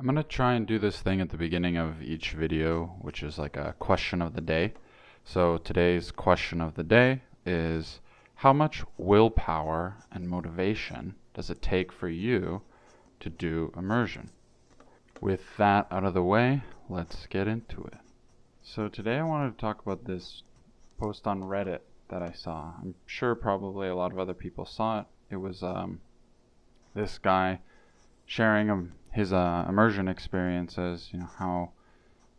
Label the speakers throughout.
Speaker 1: I'm going to try and do this thing at the beginning of each video, which is like a question of the day. So today's question of the day is, how much willpower and motivation does it take for you to do immersion? With that out of the way, let's get into it. So today I wanted to talk about this post on Reddit that I saw. I'm sure probably a lot of other people saw it. It was this guy sharing his immersion experiences, how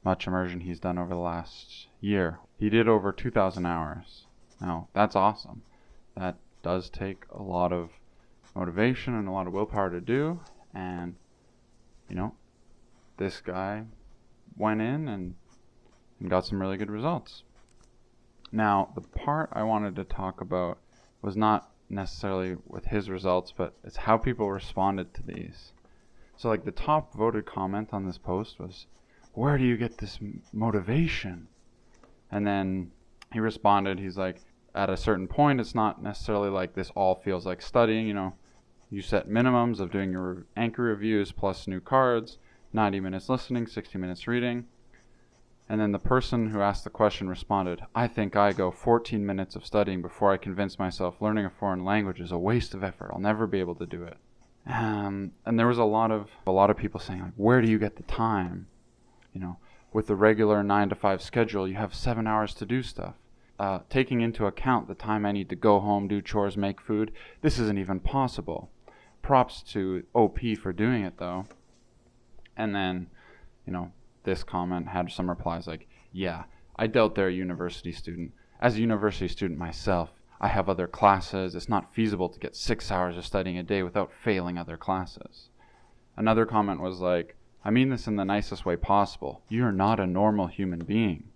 Speaker 1: much immersion he's done over the last year. He did over 2,000 hours. Now, that's awesome. That does take a lot of motivation and a lot of willpower to do, and this guy went in and got some really good results. Now, the part I wanted to talk about was not necessarily with his results, but it's how people responded to these. So like the top voted comment on this post was, "Where do you get this motivation?" And then he responded, he's like, at a certain point, it's not necessarily like this all feels like studying. You set minimums of doing your anchor reviews plus new cards, 90 minutes listening, 60 minutes reading. And then the person who asked the question responded, "I think I go 14 minutes of studying before I convince myself learning a foreign language is a waste of effort. I'll never be able to do it." And there was a lot of people saying, like, where do you get the time? With the regular 9 to 5 schedule, you have 7 hours to do stuff. Taking into account the time I need to go home, do chores, make food, this isn't even possible. Props to OP for doing it, though. And then, this comment had some replies like, "Yeah, I doubt they're a university student. As a university student myself, I have other classes. It's not feasible to get 6 hours of studying a day without failing other classes." Another comment was like, "I mean this in the nicest way possible. You're not a normal human being."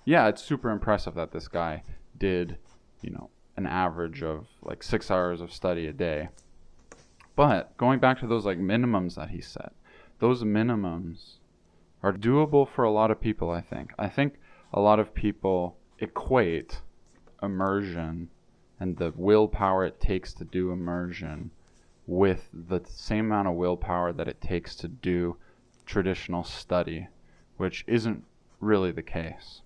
Speaker 1: Yeah, it's super impressive that this guy did, an average of like 6 hours of study a day. But going back to those like minimums that he set, those minimums are doable for a lot of people, I think. I think a lot of people equate immersion and the willpower it takes to do immersion with the same amount of willpower that it takes to do traditional study, which isn't really the case.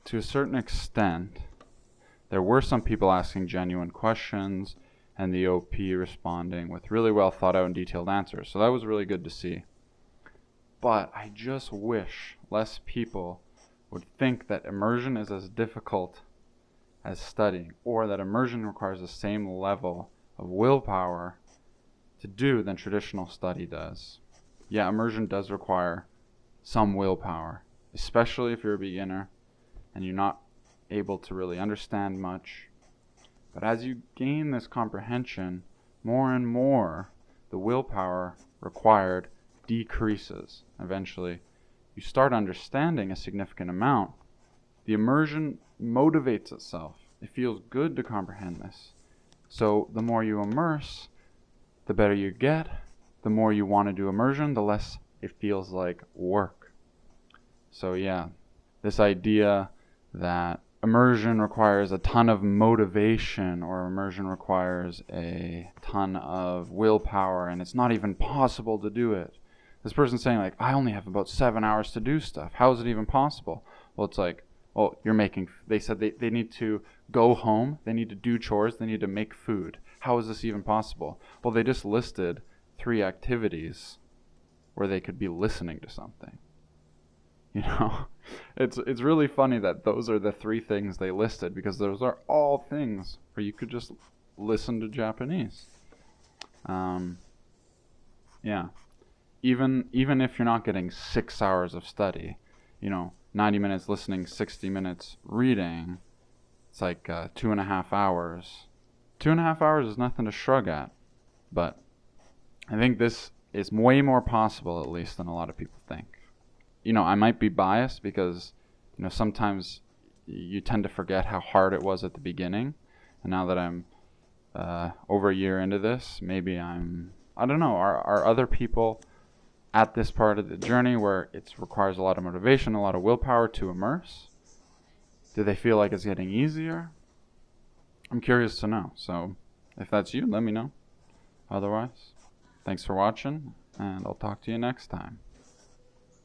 Speaker 1: To a certain extent, there were some people asking genuine questions and the OP responding with really well thought out and detailed answers, so that was really good to see. But I just wish less people would think that immersion is as difficult as studying, or that immersion requires the same level of willpower to do than traditional study does. Yeah, immersion does require some willpower, especially if you're a beginner and you're not able to really understand much. But as you gain this comprehension, more and more the willpower required decreases. Eventually, you start understanding a significant amount. The immersion motivates itself. It feels good to comprehend this. So the more you immerse, the better you get. The more you want to do immersion, the less it feels like work. So yeah, this idea that immersion requires a ton of motivation or immersion requires a ton of willpower and it's not even possible to do it. This person's saying like, I only have about 7 hours to do stuff. How is it even possible? Well, it's like, well, they said they need to go home, they need to do chores, they need to make food. How is this even possible? Well, they just listed 3 activities where they could be listening to something. It's really funny that those are the 3 things they listed, because those are all things where you could just listen to Japanese. Yeah. Even if you're not getting 6 hours of study, 90 minutes listening, 60 minutes reading, it's like 2.5 hours. 2.5 hours is nothing to shrug at, but I think this is way more possible, at least, than a lot of people think. I might be biased because, sometimes you tend to forget how hard it was at the beginning. And now that I'm over a year into this, maybe I don't know, are other people at this part of the journey where it requires a lot of motivation, a lot of willpower to immerse? Do they feel like it's getting easier? I'm curious to know. So if that's you, let me know. Otherwise, thanks for watching. and I'll talk to you next time.